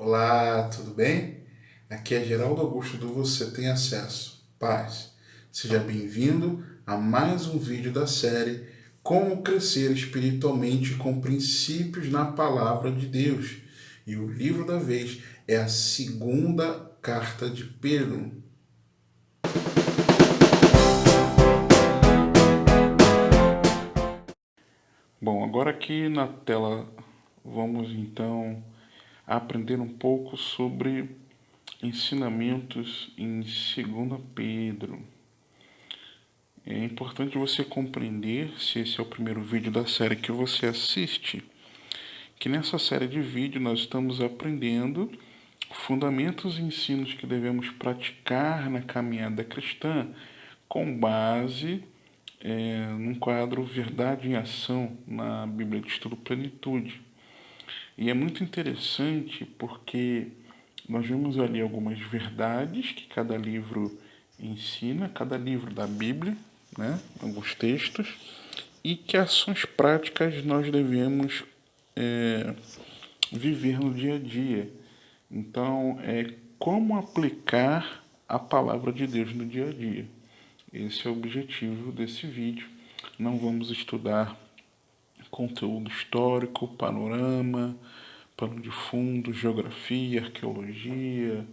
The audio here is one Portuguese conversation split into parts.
Olá, tudo bem? Aqui é Geraldo Augusto do Você Tem Acesso. Paz. Seja bem-vindo a mais um vídeo da série Como Crescer Espiritualmente com Princípios na Palavra de Deus. E o livro da vez é a segunda carta de Pedro. Bom, agora aqui na tela vamos então aprender um pouco sobre ensinamentos em 2 Pedro. É importante você compreender, se esse é o primeiro vídeo da série que você assiste, que nessa série de vídeos nós estamos aprendendo fundamentos e ensinos que devemos praticar na caminhada cristã com base num quadro Verdade em Ação na Bíblia de Estudo Plenitude. E é muito interessante porque nós vemos ali algumas verdades que cada livro ensina, cada livro da Bíblia, né? Alguns textos, e que ações práticas nós devemos viver no dia a dia. Então, como aplicar a palavra de Deus no dia a dia. Esse é o objetivo desse vídeo. Não vamos estudar conteúdo histórico, panorama, pano de fundo, geografia, arqueologia,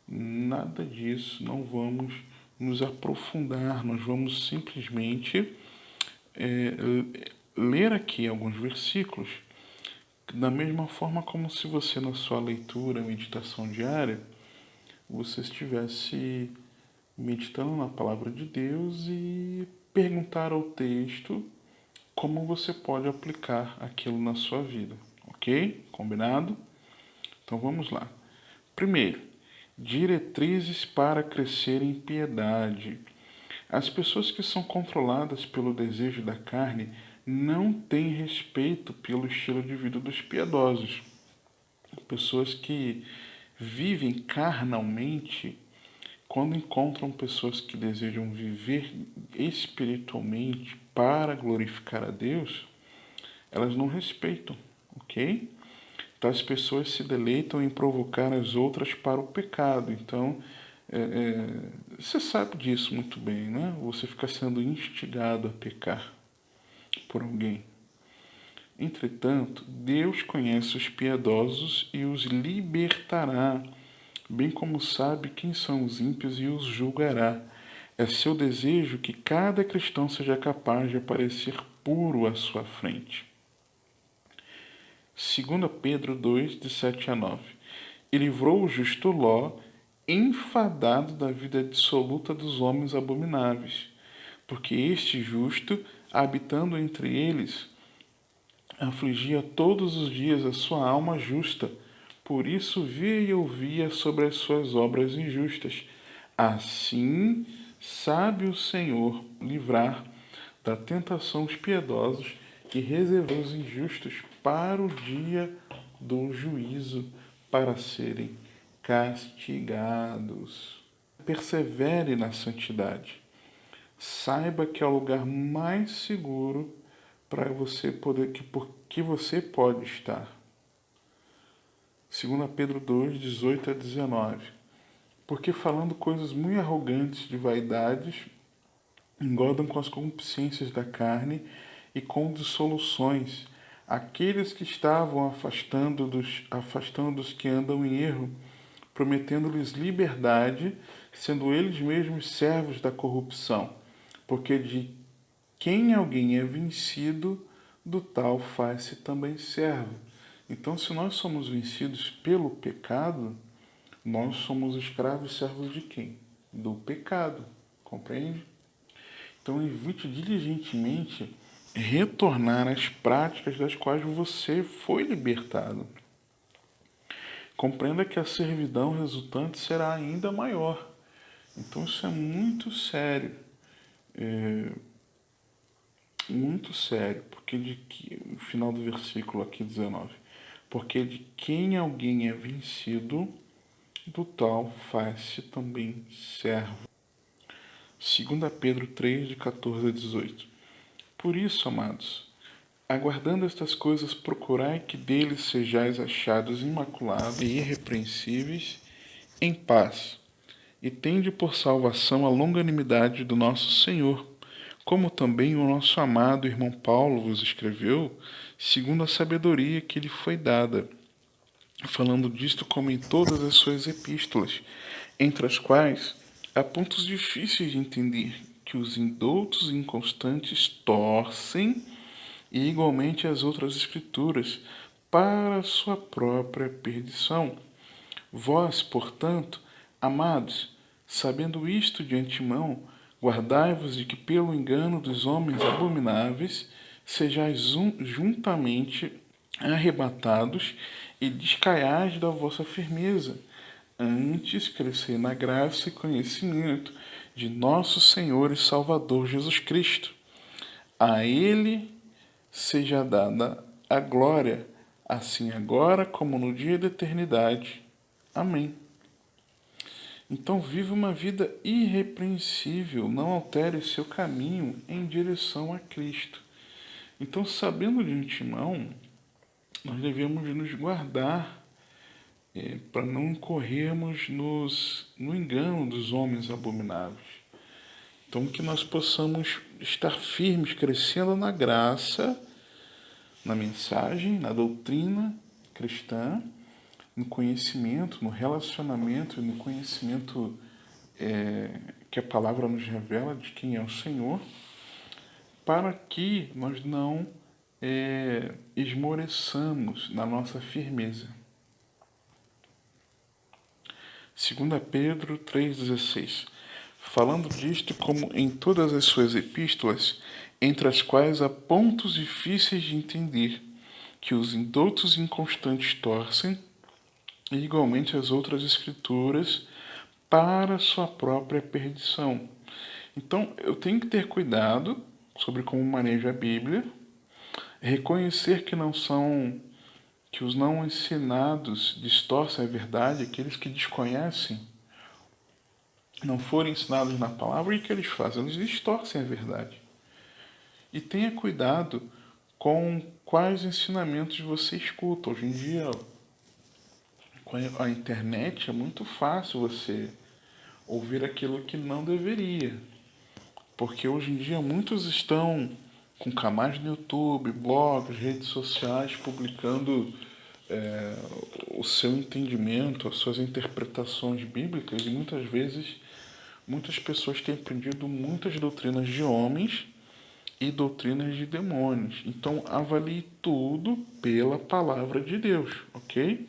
nada disso. Não vamos nos aprofundar, nós vamos simplesmente é, ler aqui alguns versículos da mesma forma como se você na sua leitura, meditação diária, você estivesse meditando na palavra de Deus e perguntar ao texto como você pode aplicar aquilo na sua vida, ok? Combinado? Então vamos lá. Primeiro, diretrizes para crescer em piedade. As pessoas que são controladas pelo desejo da carne não têm respeito pelo estilo de vida dos piedosos. Pessoas que vivem carnalmente, quando encontram pessoas que desejam viver espiritualmente para glorificar a Deus, elas não respeitam, ok? Então as pessoas se deleitam em provocar as outras para o pecado. Então, você sabe disso muito bem, né? Você fica sendo instigado a pecar por alguém. Entretanto, Deus conhece os piedosos e os libertará, bem como sabe quem são os ímpios e os julgará. É seu desejo que cada cristão seja capaz de aparecer puro à sua frente. 2 Pedro 2, de 7 a 9. E livrou o justo Ló, enfadado da vida dissoluta dos homens abomináveis, porque este justo, habitando entre eles, afligia todos os dias a sua alma justa. Por isso via e ouvia sobre as suas obras injustas. Assim sabe o Senhor livrar da tentação os piedosos e reservar os injustos para o dia do juízo, para serem castigados. Persevere na santidade. Saiba que é o lugar mais seguro para você poder que você pode estar. 2 Pedro 2, 18 a 19. Porque falando coisas muito arrogantes de vaidades, engodam com as concupiscências da carne e com dissoluções aqueles que estavam afastando dos que andam em erro, prometendo-lhes liberdade, sendo eles mesmos servos da corrupção, porque de quem alguém é vencido, do tal faz-se também servo. Então, se nós somos vencidos pelo pecado, nós somos escravos e servos de quem? Do pecado, compreende? Então, evite diligentemente retornar às práticas das quais você foi libertado. Compreenda que a servidão resultante será ainda maior. Então, isso é muito sério. Muito sério, porque o final do versículo aqui 19, porque de quem alguém é vencido, do tal faz-se também servo. 2 Pedro 3, de 14 a 18. Por isso, amados, Aguardando estas coisas, procurai que deles sejais achados imaculados e irrepreensíveis, em paz, e tende por salvação a longanimidade do nosso Senhor, como também o nosso amado irmão Paulo vos escreveu, segundo a sabedoria que lhe foi dada, falando disto como em todas as suas epístolas, entre as quais há pontos difíceis de entender, que os indoutos e inconstantes torcem, e igualmente as outras escrituras, para a sua própria perdição. Vós, portanto, amados, sabendo isto de antemão, guardai-vos de que pelo engano dos homens abomináveis sejais juntamente arrebatados e descaiais da vossa firmeza. Antes crescei na graça e conhecimento de nosso Senhor e Salvador Jesus Cristo. A Ele seja dada a glória, assim agora como no dia da eternidade. Amém. Então viva uma vida irrepreensível, não altere seu caminho em direção a Cristo. Então, sabendo de antemão, nós devemos nos guardar para não incorrermos no engano dos homens abomináveis. Então, que nós possamos estar firmes, crescendo na graça, na mensagem, na doutrina cristã, no conhecimento, no relacionamento e no conhecimento que a palavra nos revela de quem é o Senhor, para que nós não esmoreçamos na nossa firmeza. 2 Pedro 3,16. Falando disto, como em todas as suas epístolas, entre as quais há pontos difíceis de entender, que os indoutos e inconstantes torcem, e igualmente as outras escrituras, para sua própria perdição. Então, eu tenho que ter cuidado sobre como manejo a Bíblia, reconhecer que os não ensinados distorcem a verdade, aqueles que desconhecem, não forem ensinados na palavra, e o que eles fazem? Eles distorcem a verdade. E tenha cuidado com quais ensinamentos você escuta. Hoje em dia, com a internet, é muito fácil você ouvir aquilo que não deveria. Porque hoje em dia muitos estão com canais no YouTube, blogs, redes sociais, publicando o seu entendimento, as suas interpretações bíblicas, e muitas vezes muitas pessoas têm aprendido muitas doutrinas de homens e doutrinas de demônios. Então avalie tudo pela palavra de Deus, ok?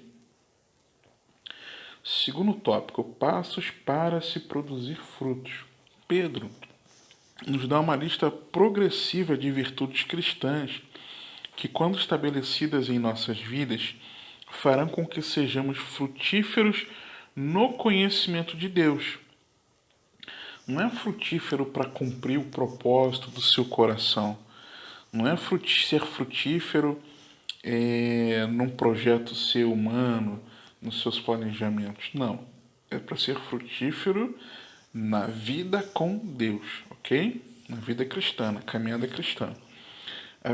Segundo tópico, passos para se produzir frutos. Pedro nos dá uma lista progressiva de virtudes cristãs que, quando estabelecidas em nossas vidas, farão com que sejamos frutíferos no conhecimento de Deus. Não é frutífero para cumprir o propósito do seu coração. Não é ser frutífero num projeto seu humano, nos seus planejamentos. Não. É para ser frutífero na vida com Deus, ok? Na vida cristã, na caminhada cristã.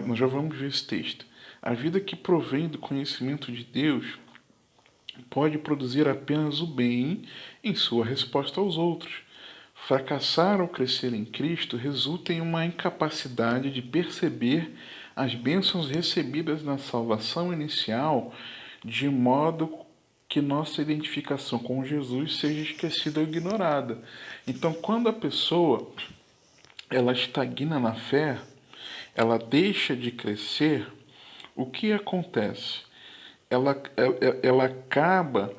Nós já vamos ver esse texto. A vida que provém do conhecimento de Deus pode produzir apenas o bem em sua resposta aos outros. Fracassar ao crescer em Cristo resulta em uma incapacidade de perceber as bênçãos recebidas na salvação inicial, de modo que nossa identificação com Jesus seja esquecida ou ignorada. Então, quando a pessoa ela estagna na fé, ela deixa de crescer, o que acontece? Ela acaba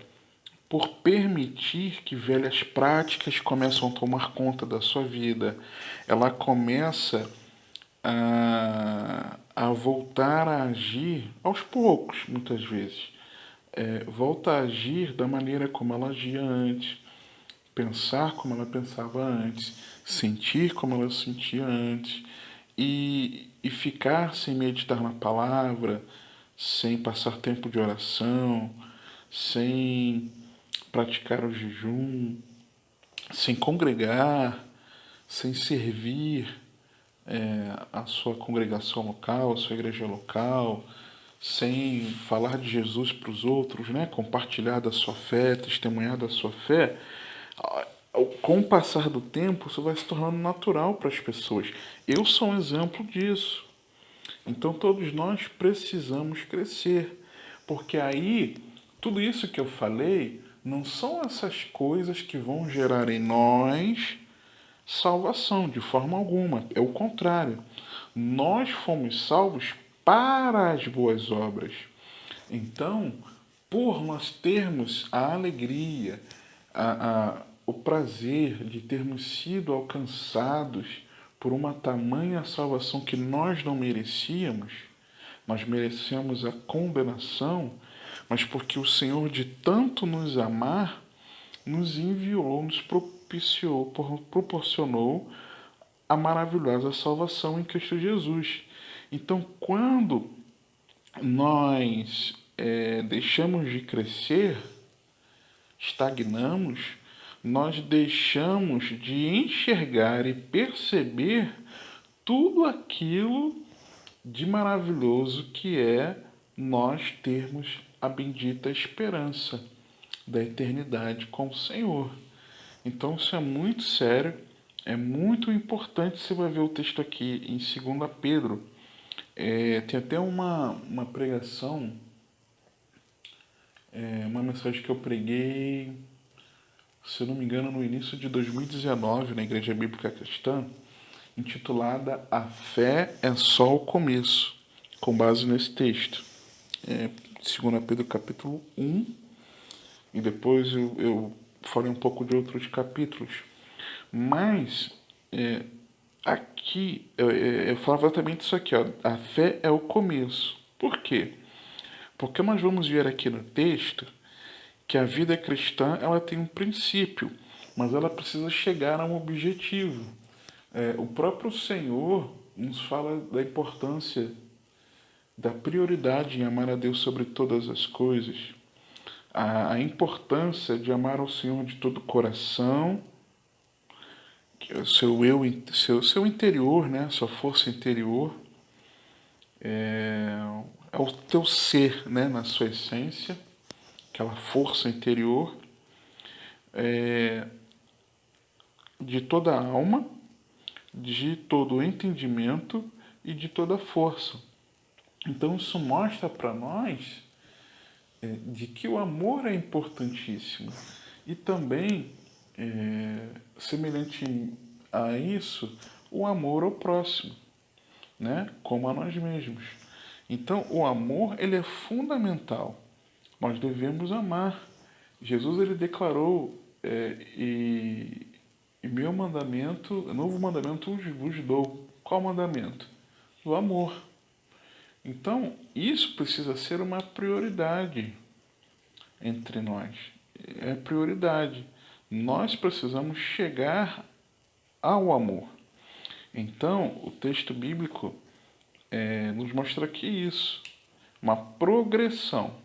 por permitir que velhas práticas começam a tomar conta da sua vida. Ela começa a voltar a agir aos poucos, muitas vezes. Volta a agir da maneira como ela agia antes, pensar como ela pensava antes, sentir como ela sentia antes, e ficar sem meditar na palavra, sem passar tempo de oração, sem praticar o jejum, sem congregar, sem servir a sua congregação local, a sua igreja local, sem falar de Jesus para os outros, né? Compartilhar da sua fé, testemunhar da sua fé, com o passar do tempo, isso vai se tornando natural para as pessoas. Eu sou um exemplo disso. Então, todos nós precisamos crescer, porque aí, tudo isso que eu falei, não são essas coisas que vão gerar em nós salvação, de forma alguma. É o contrário. Nós fomos salvos para as boas obras. Então, por nós termos a alegria, o prazer de termos sido alcançados por uma tamanha salvação que nós não merecíamos, nós merecemos a condenação, mas porque o Senhor de tanto nos amar, nos enviou, nos propiciou, proporcionou a maravilhosa salvação em Cristo Jesus. Então, quando nós deixamos de crescer, estagnamos, nós deixamos de enxergar e perceber tudo aquilo de maravilhoso que é nós termos a bendita esperança da eternidade com o Senhor. Então isso é muito sério, é muito importante. Você vai ver o texto aqui em 2 Pedro. Tem até uma pregação, uma mensagem que eu preguei, se eu não me engano, no início de 2019, na Igreja Bíblica Cristã, intitulada A Fé é só o Começo, com base nesse texto. 2 Pedro capítulo 1, e depois eu falei um pouco de outros capítulos. Mas, aqui, eu falava exatamente isso aqui, ó, a fé é o começo. Por quê? Porque nós vamos ver aqui no texto que a vida cristã ela tem um princípio, mas ela precisa chegar a um objetivo. O próprio Senhor nos fala da importância, da prioridade em amar a Deus sobre todas as coisas, a importância de amar ao Senhor de todo o coração, seu interior, né, sua força interior, é o teu ser, né, na sua essência, aquela força interior, de toda a alma, de todo o entendimento e de toda a força. Então isso mostra para nós de que o amor é importantíssimo. E também, semelhante a isso, o amor ao próximo, né? Como a nós mesmos. Então o amor ele é fundamental. Nós devemos amar. Jesus ele declarou, e meu mandamento, novo mandamento vos dou. Qual mandamento? O amor. Então, isso precisa ser uma prioridade entre nós. É prioridade. Nós precisamos chegar ao amor. Então, o texto bíblico nos mostra aqui isso, uma progressão.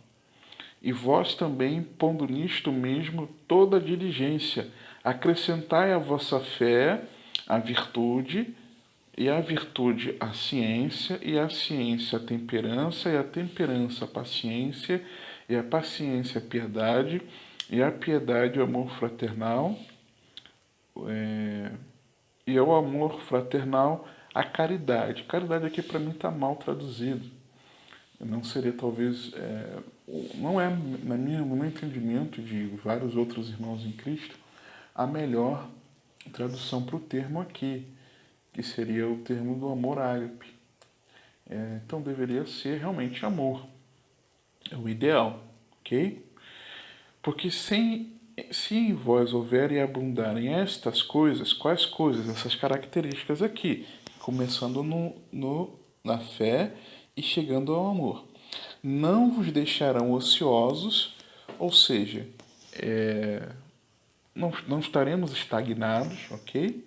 E vós também, pondo nisto mesmo toda a diligência, acrescentai à vossa fé a virtude, e a virtude a ciência, e a ciência a temperança, e a temperança a paciência, e a paciência a piedade, e a piedade o amor fraternal, e ao amor fraternal a caridade. Caridade aqui para mim está mal traduzido. Não seria talvez, não é no meu entendimento de vários outros irmãos em Cristo, a melhor tradução para o termo aqui, que seria o termo do amor ágape. Então deveria ser realmente amor. É o ideal, ok? Porque se em vós houverem e abundarem estas coisas, quais coisas? Essas características aqui, começando na fé e chegando ao amor. Não vos deixarão ociosos, ou seja, não estaremos estagnados, ok?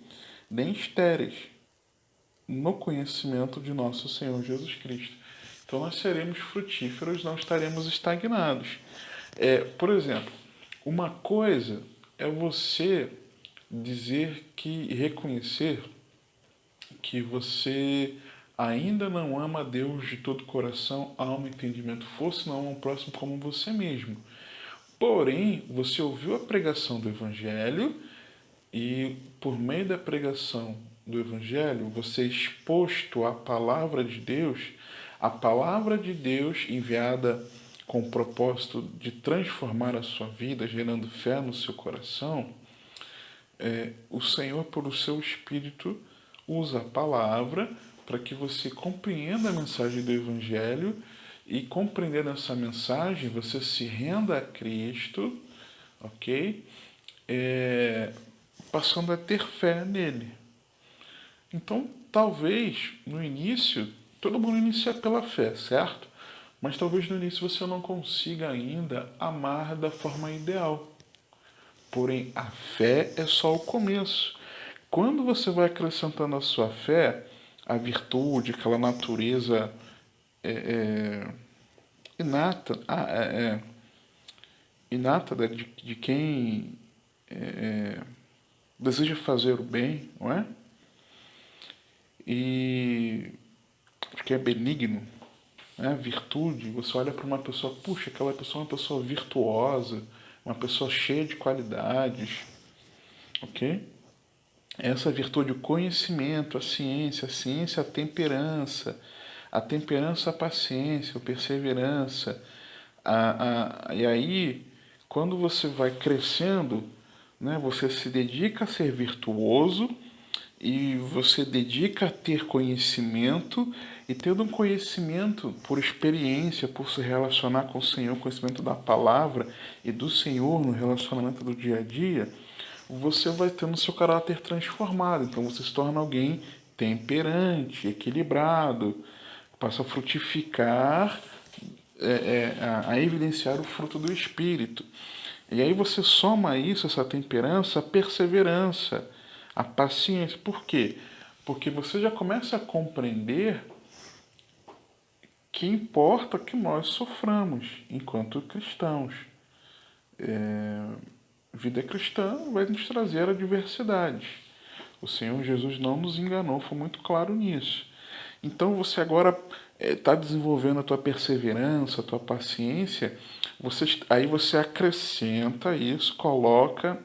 Nem estéreis no conhecimento de nosso Senhor Jesus Cristo. Então nós seremos frutíferos, não estaremos estagnados. Por exemplo, uma coisa é você dizer que reconhecer que você ainda não ama a Deus de todo o coração, alma, entendimento, força, não ama o próximo como você mesmo. Porém, você ouviu a pregação do Evangelho e, por meio da pregação do Evangelho, você é exposto à palavra de Deus, a palavra de Deus enviada com o propósito de transformar a sua vida, gerando fé no seu coração. O Senhor, por seu Espírito, usa a palavra para que você compreenda a mensagem do Evangelho e, compreendendo essa mensagem, você se renda a Cristo, ok? Passando a ter fé nele. Então, talvez, no início, todo mundo inicia pela fé, certo? Mas talvez no início você não consiga ainda amar da forma ideal. Porém, a fé é só o começo. Quando você vai acrescentando a sua fé, a virtude, aquela natureza inata, inata de quem deseja fazer o bem, não é? E que é benigno, né? Virtude, você olha para uma pessoa, puxa, aquela pessoa é uma pessoa virtuosa, uma pessoa cheia de qualidades, ok? Essa virtude, o conhecimento, a ciência, a temperança, a paciência, a perseverança. E aí, quando você vai crescendo, né, você se dedica a ser virtuoso e você dedica a ter conhecimento, e tendo um conhecimento por experiência, por se relacionar com o Senhor, conhecimento da palavra e do Senhor no relacionamento do dia a dia, você vai tendo seu caráter transformado. Então você se torna alguém temperante, equilibrado, passa a frutificar, a evidenciar o fruto do Espírito. E aí você soma a isso, essa temperança, a perseverança, a paciência. Por quê? Porque você já começa a compreender que importa que nós soframos enquanto cristãos. Vida cristã vai nos trazer adversidades. O Senhor Jesus não nos enganou, foi muito claro nisso. Então você agora está desenvolvendo a tua perseverança, a tua paciência, aí você acrescenta isso, coloca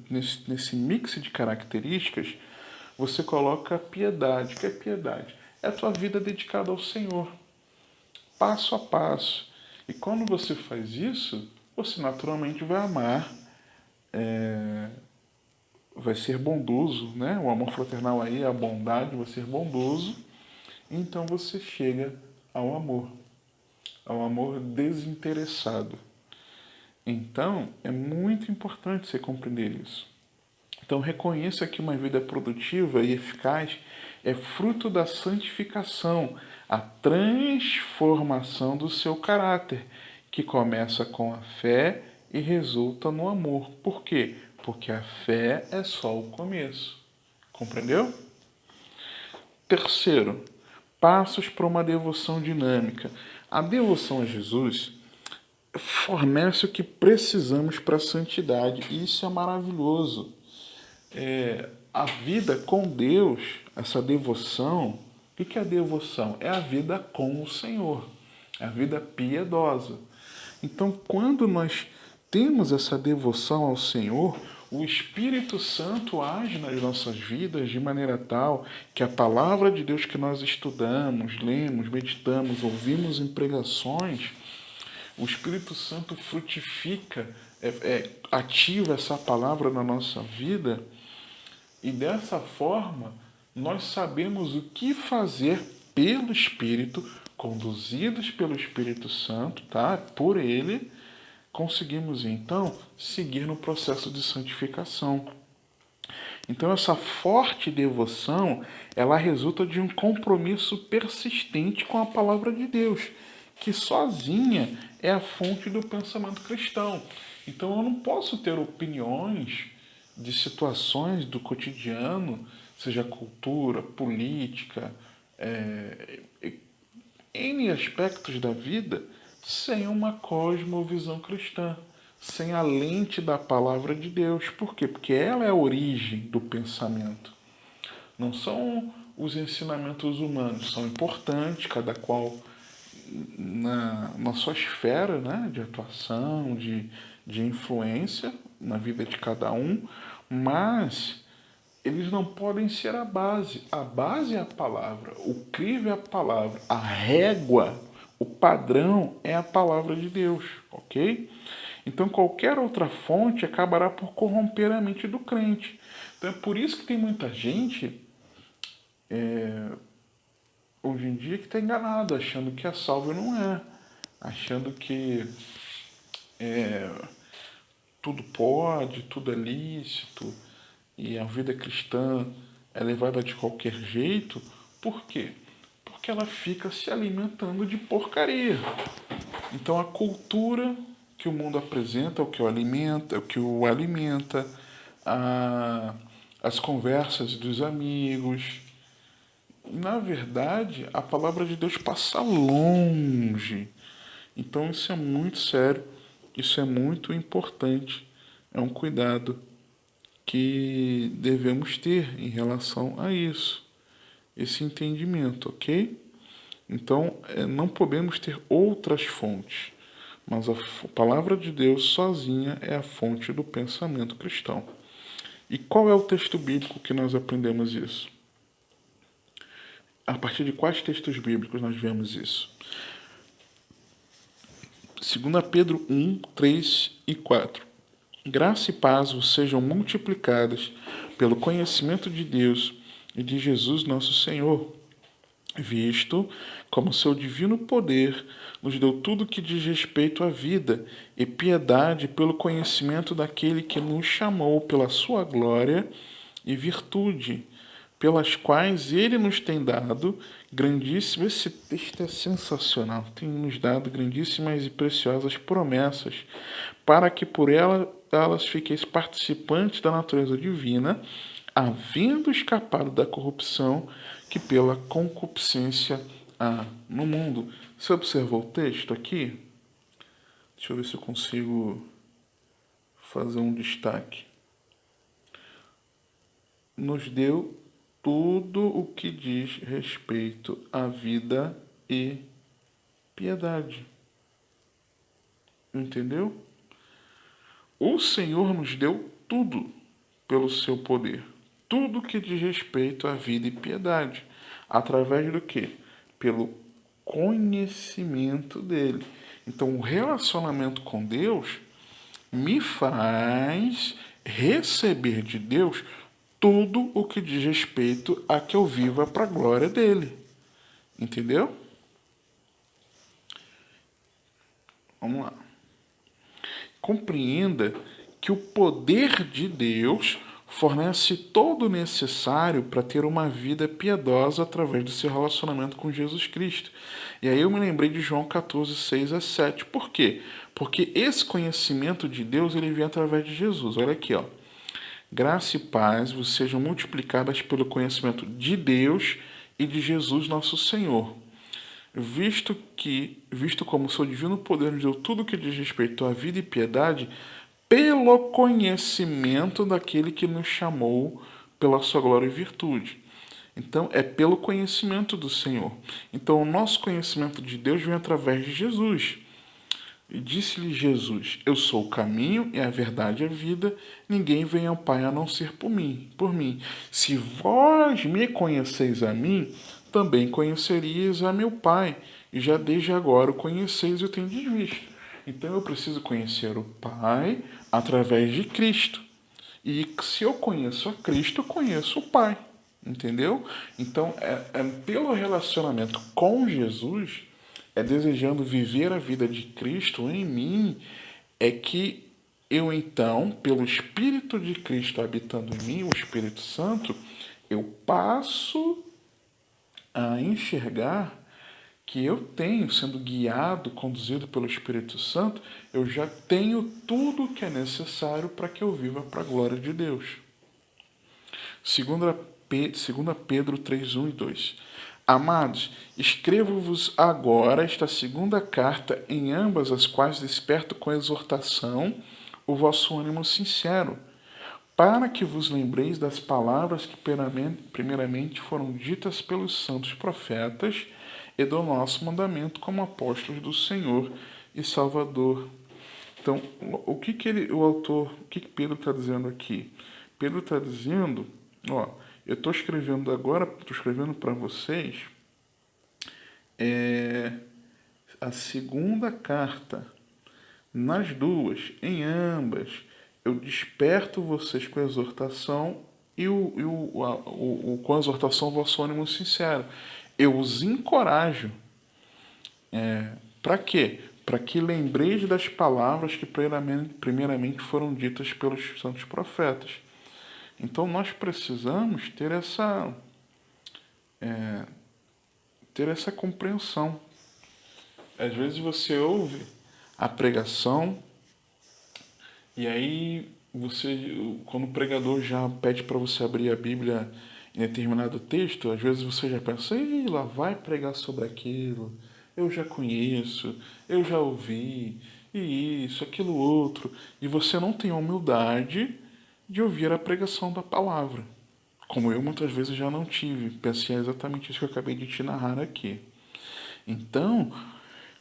nesse mix de características, você coloca a piedade. O que é piedade? É a tua vida dedicada ao Senhor, passo a passo. E quando você faz isso, você naturalmente vai amar, vai ser bondoso, né? O amor fraternal aí, a bondade, vai ser bondoso. Então você chega ao amor desinteressado. Então é muito importante você compreender isso. Então reconheça que uma vida produtiva e eficaz é fruto da santificação, a transformação do seu caráter, que começa com a fé e resulta no amor. Por quê? Porque a fé é só o começo. Compreendeu? Terceiro, passos para uma devoção dinâmica. A devoção a Jesus fornece o que precisamos para a santidade, e isso é maravilhoso. A vida com Deus, essa devoção, o que é a devoção? É a vida com o Senhor, é a vida piedosa. Então, quando nós temos essa devoção ao Senhor, o Espírito Santo age nas nossas vidas de maneira tal que a palavra de Deus que nós estudamos, lemos, meditamos, ouvimos em pregações, o Espírito Santo frutifica, ativa essa palavra na nossa vida, e dessa forma nós sabemos o que fazer pelo Espírito, conduzidos pelo Espírito Santo, tá? Por Ele, conseguimos então seguir no processo de santificação. Então essa forte devoção, ela resulta de um compromisso persistente com a palavra de Deus, que sozinha é a fonte do pensamento cristão. Então eu não posso ter opiniões de situações do cotidiano, seja cultura, política, N aspectos da vida, sem uma cosmovisão cristã, sem a lente da palavra de Deus. Por quê? Porque ela é a origem do pensamento. Não são os ensinamentos humanos são importantes, cada qual na sua esfera, né, de atuação, de influência na vida de cada um, mas eles não podem ser a base. A base é a palavra, o crivo é a palavra, a régua, o padrão é a palavra de Deus, ok? Então qualquer outra fonte acabará por corromper a mente do crente. Então é por isso que tem muita gente hoje em dia que está enganado, achando que é salvo e não é, achando que tudo pode, tudo é lícito e a vida cristã é levada de qualquer jeito. Por quê? Porque ela fica se alimentando de porcaria. Então a cultura que o mundo apresenta é o que o alimenta, as conversas dos amigos. Na verdade, a palavra de Deus passa longe. Então isso é muito sério, isso é muito importante. É um cuidado que devemos ter em relação a isso, esse entendimento, ok? Então, não podemos ter outras fontes, mas a palavra de Deus sozinha é a fonte do pensamento cristão. E qual é o texto bíblico que nós aprendemos isso? A partir de quais textos bíblicos nós vemos isso? 2 Pedro 1, 3 e 4. Graça e paz vos sejam multiplicadas pelo conhecimento de Deus e de Jesus nosso Senhor, visto como seu divino poder nos deu tudo que diz respeito à vida e piedade pelo conhecimento daquele que nos chamou pela sua glória e virtude, pelas quais ele nos tem dado grandíssimas, esse texto é sensacional, tem nos dado grandíssimas e preciosas promessas, para que por elas fiqueis participantes da natureza divina, havendo escapado da corrupção que pela concupiscência há no mundo. Você observou o texto aqui? Deixa eu ver se eu consigo fazer um destaque. Nos deu tudo o que diz respeito à vida e piedade. Entendeu? O Senhor nos deu tudo pelo seu poder. Tudo que diz respeito à vida e piedade. Através do quê? Pelo conhecimento dele. Então, o relacionamento com Deus me faz receber de Deus tudo o que diz respeito a que eu viva para a glória dele. Entendeu? Vamos lá. Compreenda que o poder de Deus fornece todo o necessário para ter uma vida piedosa através do seu relacionamento com Jesus Cristo. E aí eu me lembrei de João 14, 6 a 7. Por quê? Porque esse conhecimento de Deus ele vem através de Jesus. Olha aqui, ó. Graça e paz vos sejam multiplicadas pelo conhecimento de Deus e de Jesus nosso Senhor. Visto como seu divino poder nos deu tudo que diz respeito à vida e piedade, pelo conhecimento daquele que nos chamou pela sua glória e virtude. Então, é pelo conhecimento do Senhor. Então, o nosso conhecimento de Deus vem através de Jesus. E disse-lhe Jesus: eu sou o caminho e a verdade e a vida, ninguém vem ao Pai a não ser por mim. Se vós me conheceis a mim, também conheceríeis a meu Pai, e já desde agora o conheceis e o tendes visto. Então eu preciso conhecer o Pai através de Cristo. E se eu conheço a Cristo, eu conheço o Pai. Entendeu? Então é pelo relacionamento com Jesus, desejando viver a vida de Cristo em mim, é que eu então, pelo Espírito de Cristo habitando em mim, o Espírito Santo, eu passo a enxergar que eu tenho, sendo guiado, conduzido pelo Espírito Santo, eu já tenho tudo o que é necessário para que eu viva para a glória de Deus. 2 Pedro 3, 1 e 2. Amados, escrevo-vos agora esta segunda carta, em ambas as quais desperto com exortação o vosso ânimo sincero, para que vos lembreis das palavras que primeiramente foram ditas pelos santos profetas e do nosso mandamento como apóstolos do Senhor e Salvador. Então, o que Pedro está dizendo aqui? Pedro está dizendo, eu estou escrevendo agora, estou escrevendo para vocês a segunda carta. Nas duas, em ambas, eu desperto vocês com a exortação e com a exortação vosso ânimo sincero. Eu os encorajo. Para quê? Para que lembreis das palavras que primeiramente foram ditas pelos santos profetas. Então nós precisamos ter essa compreensão. Às vezes você ouve a pregação e aí quando o pregador já pede para você abrir a Bíblia em determinado texto, às vezes você já pensa, ei, lá vai pregar sobre aquilo, eu já conheço, eu já ouvi, e isso, aquilo outro, e você não tem a humildade de ouvir a pregação da palavra, como eu muitas vezes já não tive. Pensei exatamente isso que eu acabei de te narrar aqui. Então,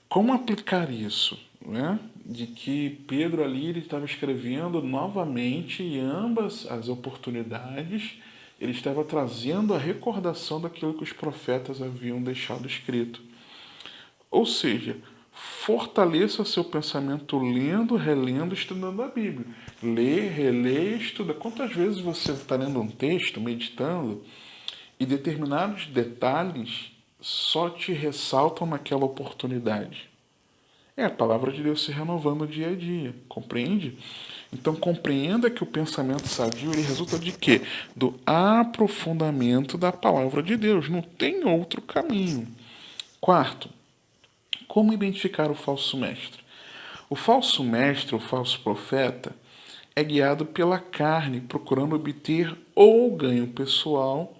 como aplicar isso? Né? De que Pedro ali ele estava escrevendo novamente em ambas as oportunidades, ele estava trazendo a recordação daquilo que os profetas haviam deixado escrito. Ou seja, fortaleça seu pensamento lendo, relendo, estudando a Bíblia. Lê, relê, estuda. Quantas vezes você está lendo um texto, meditando, e determinados detalhes só te ressaltam naquela oportunidade? É a palavra de Deus se renovando dia a dia, compreende? Então compreenda que o pensamento sadio ele resulta de quê? Do aprofundamento da palavra de Deus. Não tem outro caminho. Quarto, como identificar o falso mestre? O falso mestre, o falso profeta, é guiado pela carne, procurando obter ou ganho pessoal,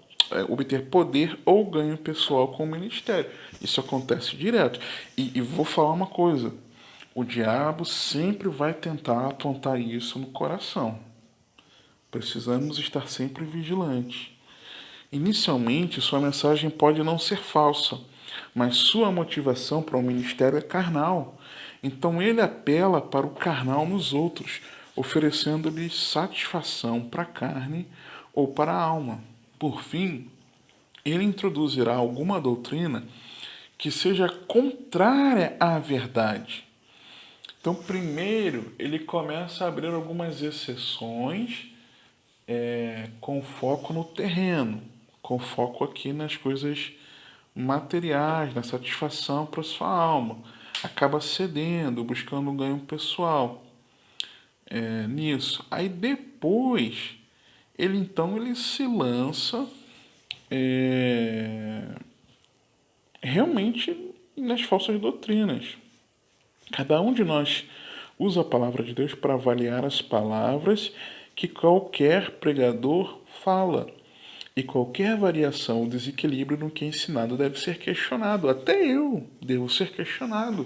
obter poder ou ganho pessoal com o ministério. Isso acontece direto. E vou falar uma coisa, o diabo sempre vai tentar apontar isso no coração. Precisamos estar sempre vigilantes. Inicialmente, sua mensagem pode não ser falsa, mas sua motivação para o ministério é carnal. Então ele apela para o carnal nos outros, oferecendo-lhes satisfação para a carne ou para a alma. Por fim, ele introduzirá alguma doutrina que seja contrária à verdade. Então, primeiro, ele começa a abrir algumas exceções com foco no terreno, com foco aqui nas coisas materiais, na satisfação para sua alma. Acaba cedendo, buscando um ganho pessoal nisso. Aí depois, ele se lança realmente nas falsas doutrinas. Cada um de nós usa a palavra de Deus para avaliar as palavras que qualquer pregador fala. E qualquer variação ou desequilíbrio no que é ensinado deve ser questionado. Até eu devo ser questionado.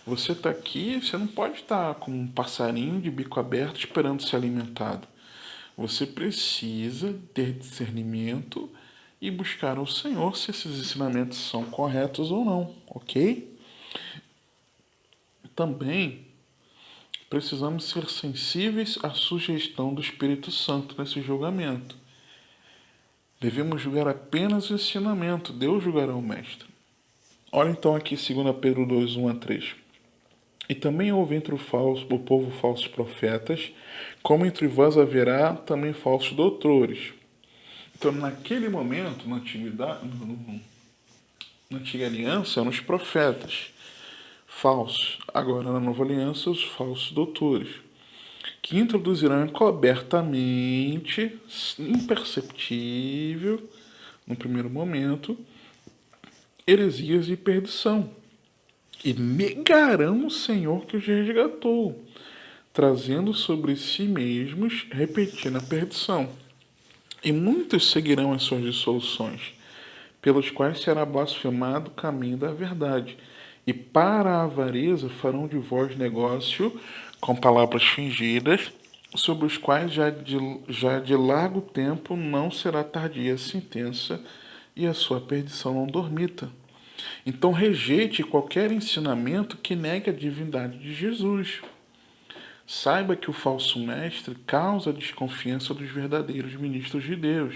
Você está aqui, você não pode estar como um passarinho de bico aberto esperando ser alimentado. Você precisa ter discernimento e buscar ao Senhor se esses ensinamentos são corretos ou não, ok? Também precisamos ser sensíveis à sugestão do Espírito Santo nesse julgamento. Devemos julgar apenas o ensinamento, Deus julgará o mestre. Olha então aqui 2 Pedro 2, 1-3. E também houve entre o povo falsos profetas, como entre vós haverá também falsos doutores. Então naquele momento, na antiga aliança, eram os profetas falsos. Agora na nova aliança, os falsos doutores, que introduzirão encobertamente, imperceptível, no primeiro momento, heresias e perdição, e negarão o Senhor que os resgatou, trazendo sobre si mesmos, repetindo a perdição. E muitos seguirão as suas dissoluções, pelos quais será blasfemado o caminho da verdade, e para a avareza farão de vós negócio com palavras fingidas, sobre os quais já de largo tempo não será tardia a sentença e a sua perdição não dormita. Então rejeite qualquer ensinamento que negue a divindade de Jesus. Saiba que o falso mestre causa desconfiança dos verdadeiros ministros de Deus.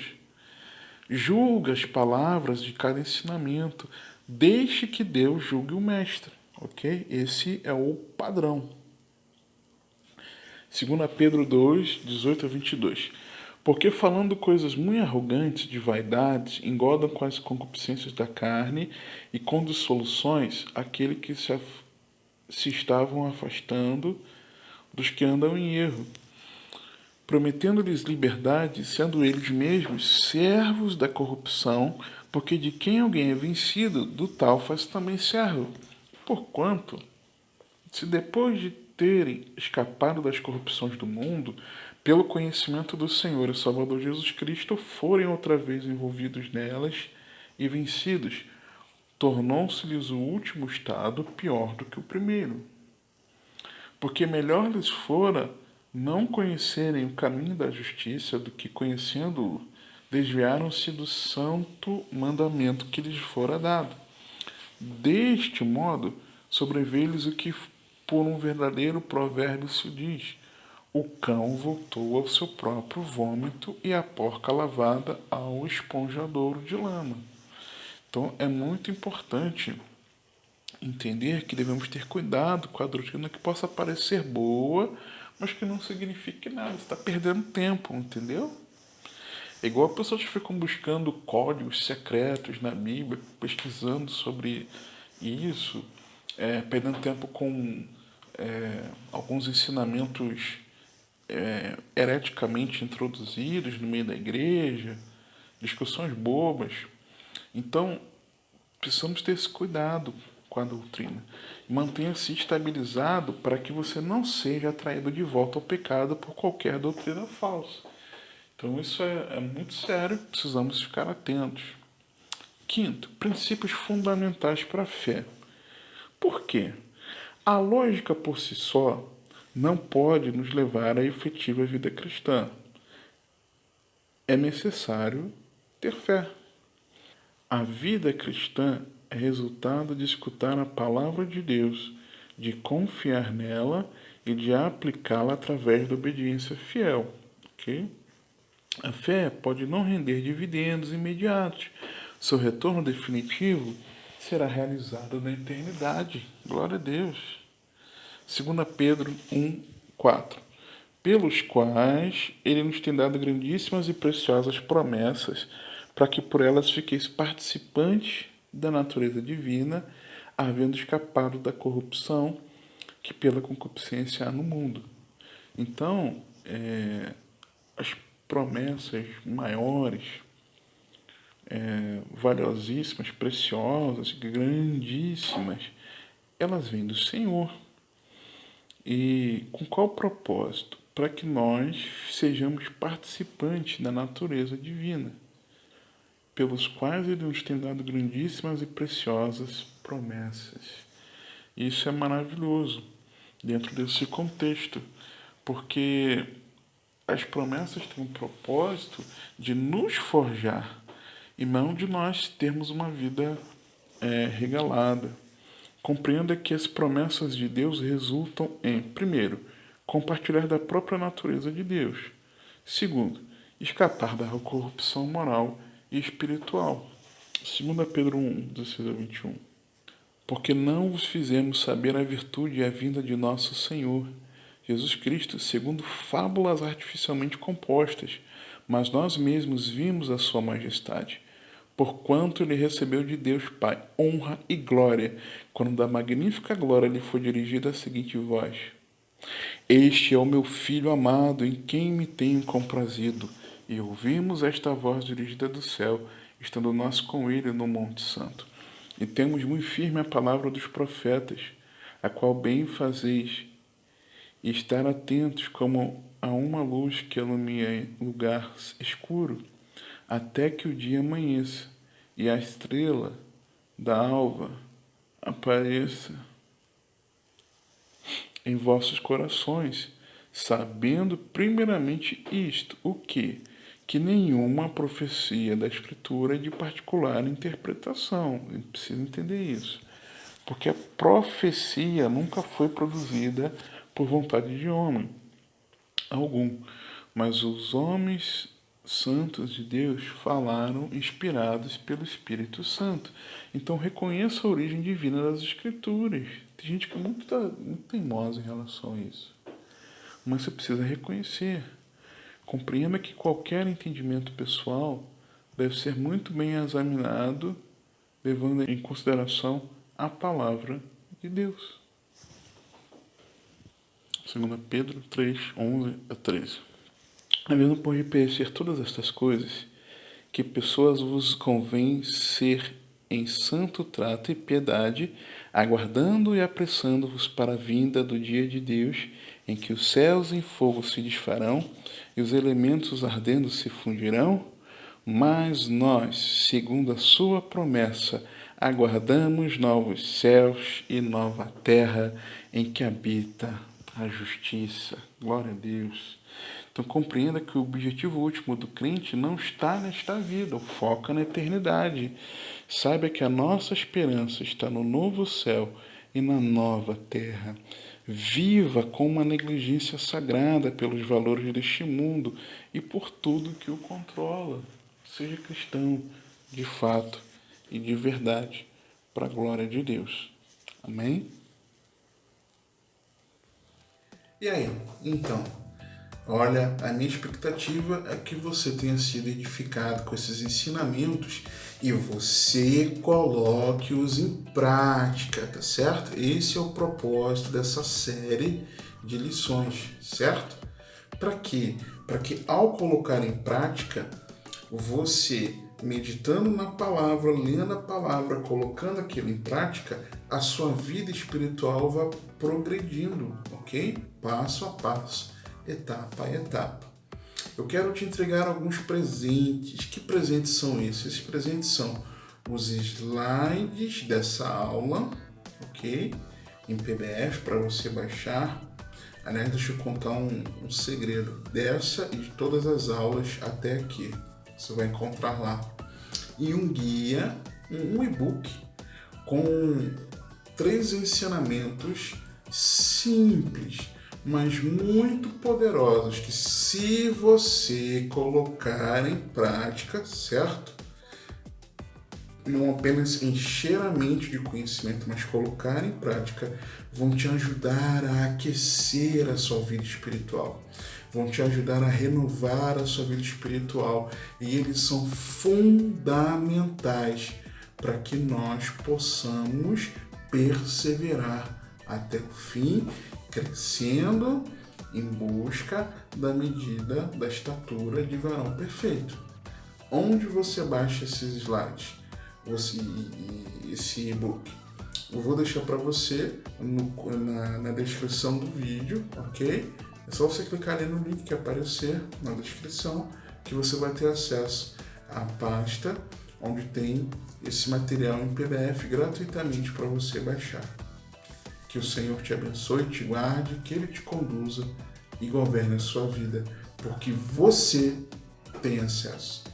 Julga as palavras de cada ensinamento. Deixe que Deus julgue o mestre. Ok? Esse é o padrão. 2 Pedro 2, 18 a 22. Porque falando coisas muito arrogantes de vaidades, engodam com as concupiscências da carne e com dissoluções aquele que se estavam afastando dos que andam em erro, prometendo-lhes liberdade, sendo eles mesmos servos da corrupção, porque de quem alguém é vencido, do tal faz também servo. Porquanto, se depois de terem escapado das corrupções do mundo, pelo conhecimento do Senhor e Salvador Jesus Cristo, forem outra vez envolvidos nelas e vencidos, tornou-se-lhes o último estado pior do que o primeiro. Porque melhor lhes fora não conhecerem o caminho da justiça do que, conhecendo-o, desviaram-se do santo mandamento que lhes fora dado. Deste modo, sobreveio-lhes o que por um verdadeiro provérbio se diz: o cão voltou ao seu próprio vômito e a porca lavada ao esponjadouro de lama. Então é muito importante entender que devemos ter cuidado com a doutrina que possa parecer boa, mas que não signifique nada. Você está perdendo tempo, entendeu? É igual pessoas que ficam buscando códigos secretos na Bíblia, pesquisando sobre isso, perdendo tempo com alguns ensinamentos hereticamente introduzidos no meio da igreja, discussões bobas. Então, precisamos ter esse cuidado com a doutrina. Mantenha-se estabilizado para que você não seja atraído de volta ao pecado por qualquer doutrina falsa. Então isso é muito sério, precisamos ficar atentos. Quinto, princípios fundamentais para a fé. Por quê? A lógica por si só não pode nos levar à efetiva vida cristã. É necessário ter fé. A vida cristã é resultado de escutar a palavra de Deus, de confiar nela e de aplicá-la através da obediência fiel. Ok? A fé pode não render dividendos imediatos. Seu retorno definitivo será realizado na eternidade. Glória a Deus. 2 Pedro 1, 4. Pelos quais ele nos tem dado grandíssimas e preciosas promessas, para que por elas fiqueis participantes da natureza divina, havendo escapado da corrupção que pela concupiscência há no mundo. Então, as promessas maiores, valiosíssimas, preciosas, grandíssimas, elas vêm do Senhor. E com qual propósito? Para que nós sejamos participantes da natureza divina, pelos quais ele nos tem dado grandíssimas e preciosas promessas. Isso é maravilhoso dentro desse contexto, porque as promessas têm um propósito de nos forjar e não de nós termos uma vida regalada. Compreenda que as promessas de Deus resultam em, primeiro, compartilhar da própria natureza de Deus. Segundo, escapar da corrupção moral e espiritual. 2 Pedro 1, 16 a 21. Porque não vos fizemos saber a virtude e a vinda de nosso Senhor Jesus Cristo, segundo fábulas artificialmente compostas, mas nós mesmos vimos a sua majestade, porquanto ele recebeu de Deus Pai honra e glória, quando da magnífica glória lhe foi dirigida a seguinte voz: Este é o meu Filho amado, em quem me tenho comprazido. E ouvimos esta voz dirigida do céu, estando nós com ele no Monte Santo. E temos muito firme a palavra dos profetas, a qual bem fazeis, e estar atentos como a uma luz que ilumina lugar escuro, até que o dia amanheça e a estrela da alva apareça em vossos corações, sabendo primeiramente isto, o quê? Que nenhuma profecia da Escritura é de particular interpretação. A gente precisa entender isso. Porque a profecia nunca foi produzida por vontade de homem algum, mas os homens santos de Deus falaram inspirados pelo Espírito Santo. Então reconheça a origem divina das Escrituras. Tem gente que é muito teimosa em relação a isso. Mas você precisa reconhecer. Compreenda que qualquer entendimento pessoal deve ser muito bem examinado, levando em consideração a palavra de Deus. 2 Pedro 3, 11 a 13. Havendo por reconhecer todas estas coisas, que pessoas vos convém ser em santo trato e piedade, aguardando e apressando-vos para a vinda do dia de Deus, em que os céus em fogo se desfarão e os elementos ardendo se fundirão, mas nós, segundo a sua promessa, aguardamos novos céus e nova terra em que habita a justiça. Glória a Deus. Então compreenda que o objetivo último do crente não está nesta vida, o foco é na eternidade. Saiba que a nossa esperança está no novo céu e na nova terra. Viva com uma negligência sagrada pelos valores deste mundo e por tudo que o controla. Seja cristão de fato e de verdade, para a glória de Deus. Amém? E aí, então, olha, a minha expectativa é que você tenha sido edificado com esses ensinamentos e você coloque-os em prática, tá certo? Esse é o propósito dessa série de lições, certo? Para quê? Para que ao colocar em prática, você meditando na palavra, lendo a palavra, colocando aquilo em prática, a sua vida espiritual vai progredindo, ok? Passo a passo, etapa a etapa. Eu quero te entregar alguns presentes. Que presentes são esses? Esses presentes são os slides dessa aula, ok? Em PDF para você baixar. Aliás, deixa eu contar um segredo dessa e de todas as aulas até aqui. Você vai encontrar lá. E um guia, um e-book com 3 ensinamentos simples, mas muito poderosos, que se você colocar em prática, certo? Não apenas encher a mente de conhecimento, mas colocar em prática, vão te ajudar a aquecer a sua vida espiritual, vão te ajudar a renovar a sua vida espiritual, e eles são fundamentais para que nós possamos perseverar até o fim, crescendo em busca da medida da estatura de varão perfeito. Onde você baixa esses slides? Esse e-book? Eu vou deixar para você na descrição do vídeo, ok? É só você clicar ali no link que aparecer na descrição que você vai ter acesso à pasta onde tem esse material em PDF gratuitamente para você baixar. Que o Senhor te abençoe, te guarde, que Ele te conduza e governe a sua vida, porque você tem acesso.